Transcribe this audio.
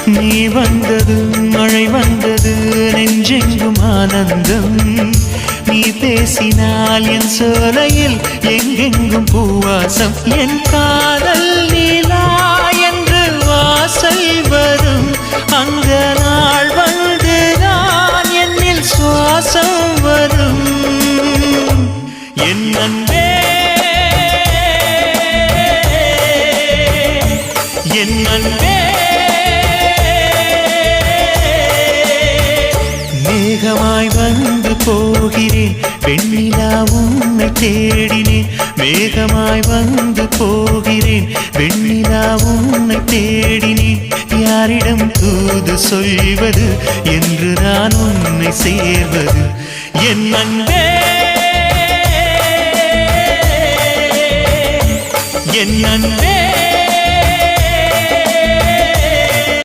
நீ வந்தது மழை வந்தது நெஞ்செங்கும் ஆனந்தம் நீ பேசினால் என் சோலையில் எங்கெங்கும் பூவாசம் என் காதல் நீலா என்று வாசல் வரும் அந்த நாள் வந்து நான் என்னில் சுவாசம் வரும் என் அன்பே என் அன்பே மேகமாய் வந்து போகிறேன் வெண்ணிலா உன்னை தேடினேன் மேகமாய் வந்து போகிறேன் வெண்ணிலா உன்னை தேடினேன் யாரிடம் தூது சொல்வது என்று நான் உன்னை சேர்வது என் அன்பே என் அன்பே